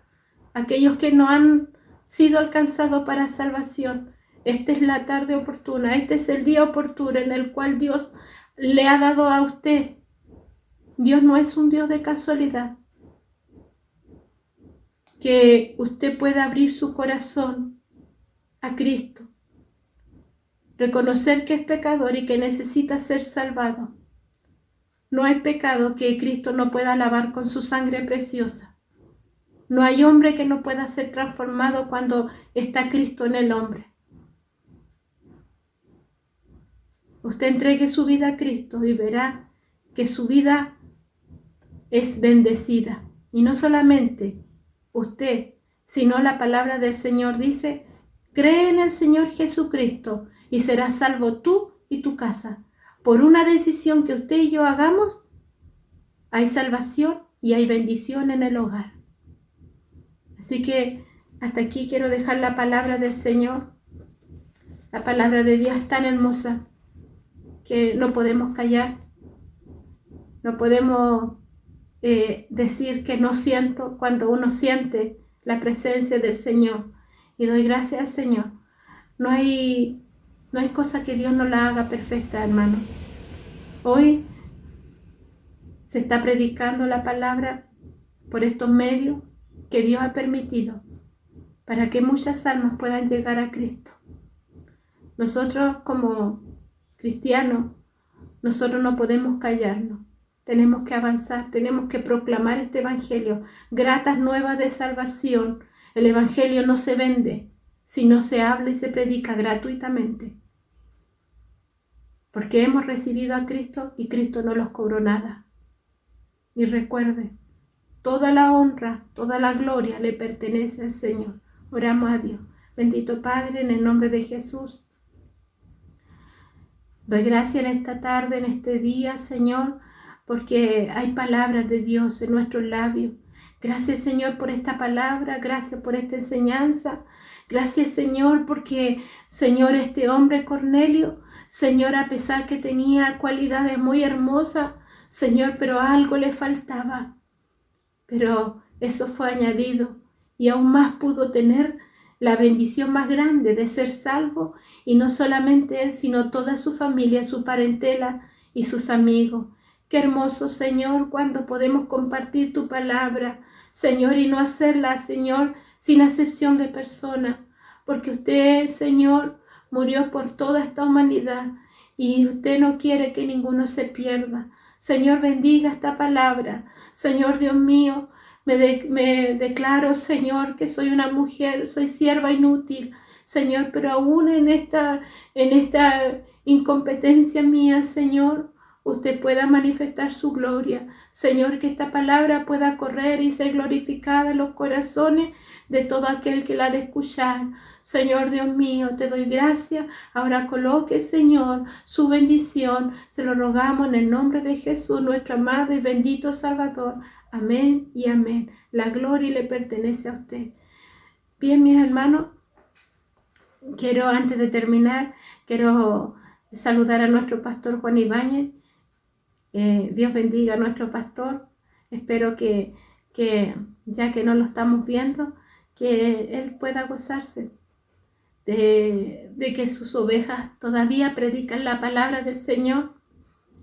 aquellos que no han sido alcanzados para salvación, esta es la tarde oportuna, este es el día oportuno en el cual Dios le ha dado a usted. Dios no es un Dios de casualidad. Que usted pueda abrir su corazón a Cristo, reconocer que es pecador y que necesita ser salvado. No hay pecado que Cristo no pueda lavar con su sangre preciosa. No hay hombre que no pueda ser transformado cuando está Cristo en el hombre. Usted entregue su vida a Cristo y verá que su vida es bendecida. Y no solamente usted, sino la palabra del Señor dice, cree en el Señor Jesucristo y serás salvo tú y tu casa. Por una decisión que usted y yo hagamos, hay salvación y hay bendición en el hogar. Así que hasta aquí quiero dejar la palabra del Señor. La palabra de Dios es tan hermosa que no podemos callar. No podemos decir que no siento cuando uno siente la presencia del Señor. Y doy gracias al Señor. No hay cosa que Dios no la haga perfecta, hermano. Hoy se está predicando la palabra por estos medios que Dios ha permitido para que muchas almas puedan llegar a Cristo. Nosotros como cristianos, nosotros no podemos callarnos. Tenemos que avanzar, tenemos que proclamar este evangelio. Gratas nuevas de salvación. El evangelio no se vende, sino se habla y se predica gratuitamente. Porque hemos recibido a Cristo y Cristo no nos cobró nada. Y recuerde, toda la honra, toda la gloria le pertenece al Señor. Oramos a Dios. Bendito Padre, en el nombre de Jesús. Doy gracias en esta tarde, en este día, Señor, porque hay palabras de Dios en nuestros labios. Gracias, Señor, por esta palabra. Gracias por esta enseñanza. Gracias, Señor, porque, Señor, este hombre Cornelio, Señor, a pesar que tenía cualidades muy hermosas, Señor, pero algo le faltaba. Pero eso fue añadido y aún más pudo tener la bendición más grande de ser salvo, y no solamente él, sino toda su familia, su parentela y sus amigos. Qué hermoso, Señor, cuando podemos compartir tu palabra, Señor, y no hacerla, Señor, sin acepción de persona, porque usted, Señor, murió por toda esta humanidad y usted no quiere que ninguno se pierda. Señor, bendiga esta palabra. Señor Dios mío, me declaro, Señor, que soy una mujer, soy sierva inútil, Señor, pero aún en esta incompetencia mía, Señor, usted pueda manifestar su gloria. Señor, que esta palabra pueda correr y ser glorificada en los corazones de todo aquel que la ha de escuchar. Señor Dios mío, te doy gracias. Ahora coloque, Señor, su bendición. Se lo rogamos en el nombre de Jesús, nuestro amado y bendito Salvador. Amén y amén. La gloria le pertenece a usted. Bien, mis hermanos, antes de terminar, quiero saludar a nuestro pastor Juan Ibáñez. Dios bendiga a nuestro pastor. Espero que ya que no lo estamos viendo, que él pueda gozarse de que sus ovejas todavía predican la palabra del Señor.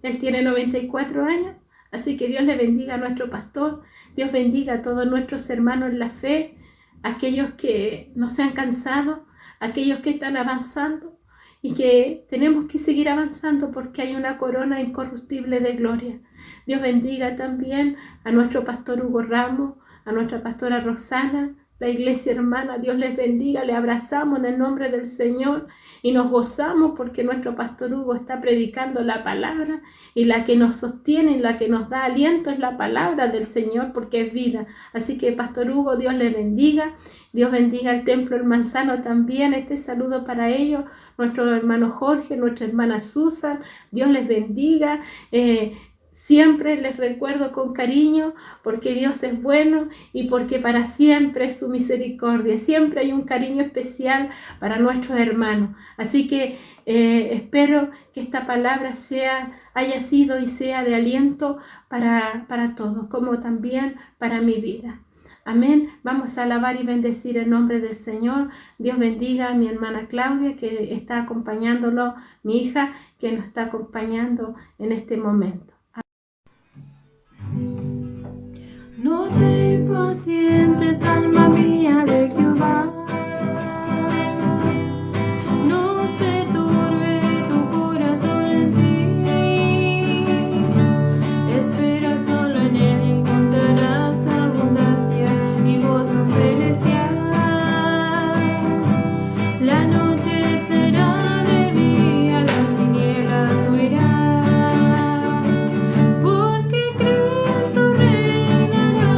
Él tiene 94 años. Así que Dios le bendiga a nuestro pastor, Dios bendiga a todos nuestros hermanos en la fe, aquellos que no se han cansado, aquellos que están avanzando y que tenemos que seguir avanzando porque hay una corona incorruptible de gloria. Dios bendiga también a nuestro pastor Hugo Ramos, a nuestra pastora Rosana, la iglesia hermana. Dios les bendiga, le abrazamos en el nombre del Señor y nos gozamos porque nuestro pastor Hugo está predicando la palabra, y la que nos sostiene, la que nos da aliento es la palabra del Señor, porque es vida. Así que pastor Hugo, Dios le bendiga. Dios bendiga al Templo El Manzano también. Este saludo para ellos, nuestro hermano Jorge, nuestra hermana Susan. Dios les bendiga. Siempre les recuerdo con cariño porque Dios es bueno y porque para siempre es su misericordia. Siempre hay un cariño especial para nuestros hermanos. Así que espero que esta palabra haya sido y sea de aliento para todos, como también para mi vida. Amén. Vamos a alabar y bendecir el nombre del Señor. Dios bendiga a mi hermana Claudia, que está acompañándolo, mi hija, que nos está acompañando en este momento. No te impacientes, alma mía, de Jehová. No se turbe tu corazón en ti. Espera solo en él y encontrarás abundancia y gozo celestial. La noche será de día, las tinieblas huirán. Porque Cristo reinará.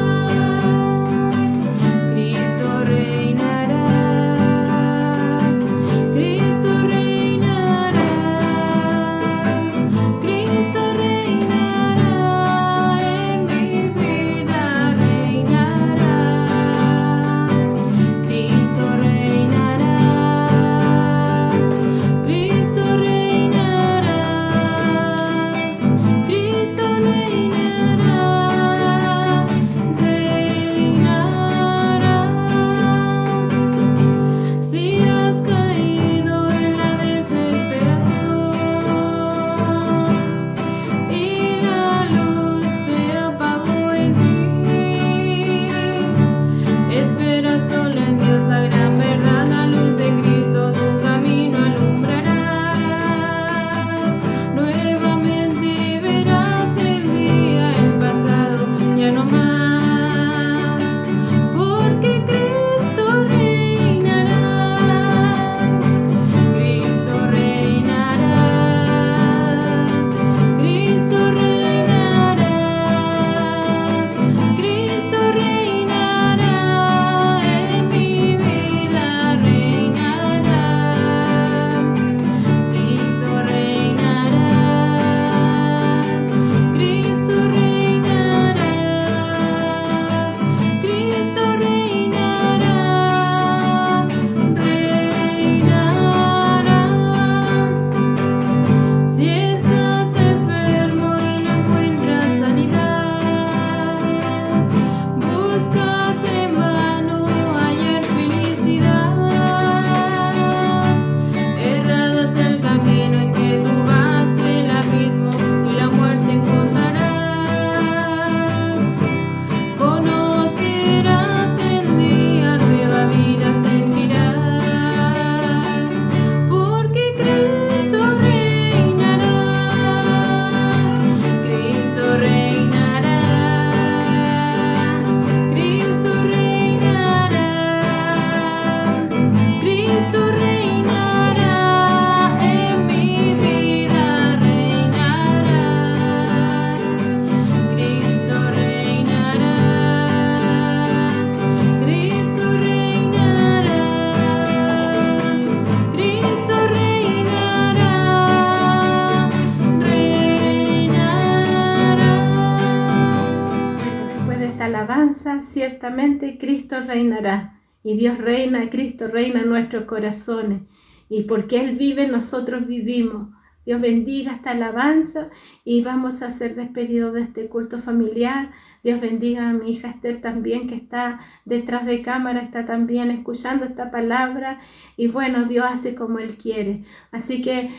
casa ciertamente Cristo reinará. Y Dios reina, Cristo reina en nuestros corazones. Y porque Él vive, nosotros vivimos. Dios bendiga esta alabanza y vamos a ser despedidos de este culto familiar. Dios bendiga a mi hija Esther también, que está detrás de cámara, está también escuchando esta palabra. Y bueno, Dios hace como Él quiere. Así que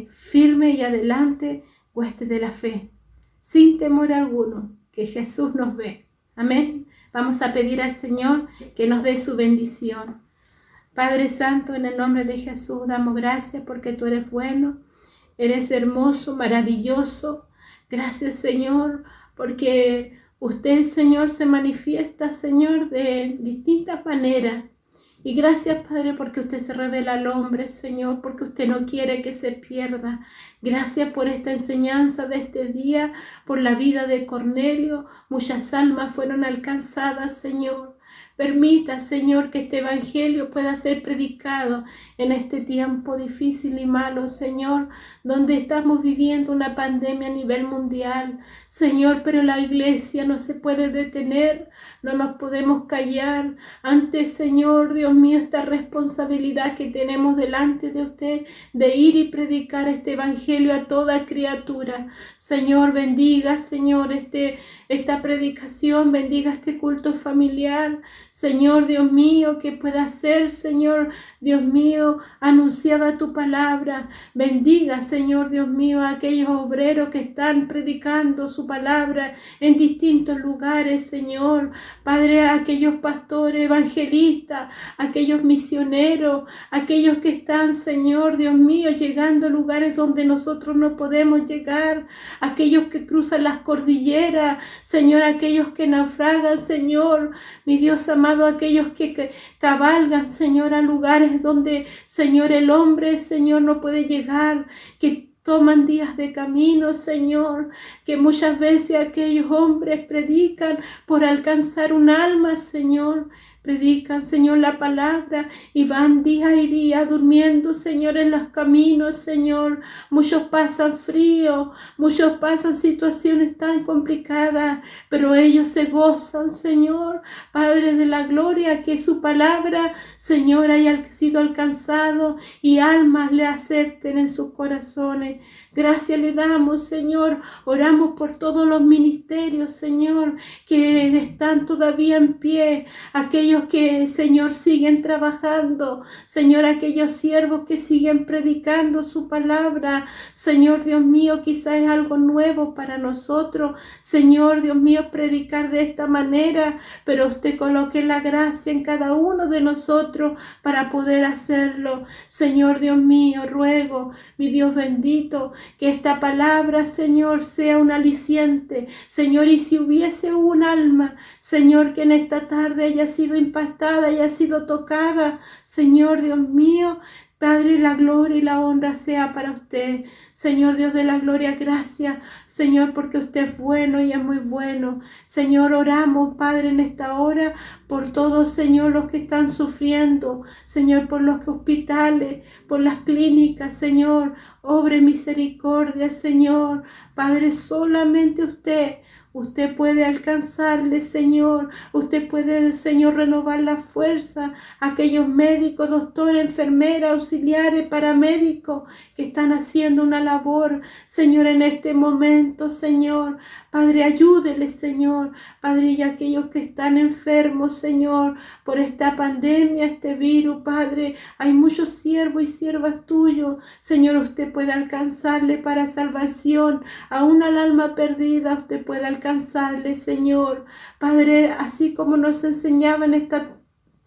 firme y adelante, hueste de la fe, sin temor alguno, que Jesús nos ve. Amén. Vamos a pedir al Señor que nos dé su bendición. Padre Santo, en el nombre de Jesús, damos gracias porque tú eres bueno. Eres hermoso, maravilloso. Gracias, Señor, porque usted, Señor, se manifiesta, Señor, de distintas maneras. Y gracias, Padre, porque usted se revela al hombre, Señor, porque usted no quiere que se pierda. Gracias por esta enseñanza de este día, por la vida de Cornelio. Muchas almas fueron alcanzadas, Señor. Permita, Señor, que este evangelio pueda ser predicado en este tiempo difícil y malo, Señor, donde estamos viviendo una pandemia a nivel mundial, Señor, pero la iglesia no se puede detener, no nos podemos callar ante, Señor, Dios mío, esta responsabilidad que tenemos delante de usted de ir y predicar este evangelio a toda criatura. Señor, bendiga, Señor, esta predicación, bendiga este culto familiar. Señor Dios mío, que pueda ser, Señor Dios mío, anunciada tu palabra. Bendiga, Señor Dios mío, a aquellos obreros que están predicando su palabra en distintos lugares, Señor. Padre, a aquellos pastores, evangelistas, aquellos misioneros, aquellos que están, Señor Dios mío, llegando a lugares donde nosotros no podemos llegar, aquellos que cruzan las cordilleras, Señor, aquellos que naufragan, Señor, mi Dios amado, aquellos que cabalgan, Señor, a lugares donde, Señor, el hombre, Señor, no puede llegar, que toman días de camino, Señor, que muchas veces aquellos hombres predican por alcanzar un alma, Señor. Predican, Señor, la palabra y van día y día durmiendo, Señor, en los caminos, Señor. Muchos pasan frío, muchos pasan situaciones tan complicadas, pero ellos se gozan, Señor, Padre de la gloria, que su palabra, Señor, haya sido alcanzado y almas le acepten en sus corazones. Gracias le damos, Señor. Oramos por todos los ministerios, Señor, que están todavía en pie. Aquellos que, Señor, siguen trabajando. Señor, aquellos siervos que siguen predicando su palabra. Señor, Dios mío, quizás es algo nuevo para nosotros. Señor, Dios mío, predicar de esta manera, pero usted coloque la gracia en cada uno de nosotros para poder hacerlo. Señor, Dios mío, ruego, mi Dios bendito, que esta palabra, Señor, sea un aliciente, Señor, y si hubiese un alma, Señor, que en esta tarde haya sido impactada, haya sido tocada, Señor, Dios mío, Padre, la gloria y la honra sea para usted. Señor Dios de la gloria, gracias, Señor, porque usted es bueno y es muy bueno. Señor, oramos, Padre, en esta hora por todos, Señor, los que están sufriendo. Señor, por los hospitales, por las clínicas, Señor, obre misericordia, Señor. Padre, solamente usted puede alcanzarle, Señor. Usted puede, Señor, renovar la fuerza a aquellos médicos, doctores, enfermeras, auxiliares, paramédicos que están haciendo una labor, Señor, en este momento, Señor. Padre, ayúdele, Señor. Padre, y aquellos que están enfermos, Señor, por esta pandemia, este virus, Padre, hay muchos siervos y siervas tuyos. Señor, usted puede alcanzarle para salvación. Aún al alma perdida, usted puede alcanzarle, Señor. Padre, así como nos enseñaba en esta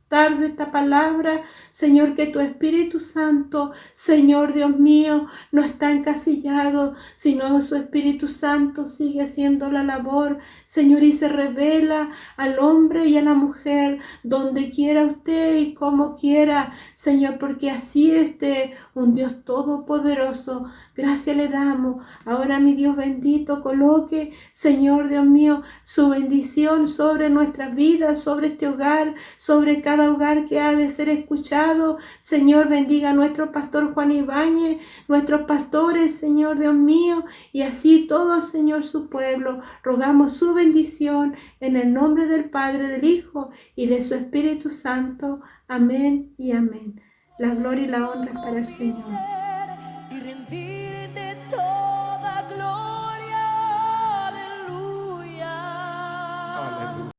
tarde esta palabra, Señor, que tu Espíritu Santo, Señor Dios mío, no está encasillado, sino su Espíritu Santo sigue haciendo la labor, Señor, y se revela al hombre y a la mujer, donde quiera usted y como quiera, Señor, porque así un Dios todopoderoso. Gracias le damos. Ahora, mi Dios bendito, coloque, Señor Dios mío, su bendición sobre nuestras vidas, sobre este hogar, sobre cada cada hogar que ha de ser escuchado. Señor, bendiga a nuestro pastor Juan Ibáñez, nuestros pastores, Señor Dios mío, y así todo, Señor, su pueblo. Rogamos su bendición en el nombre del Padre, del Hijo y de su Espíritu Santo. Amén y amén. La gloria y la honra es para el Señor.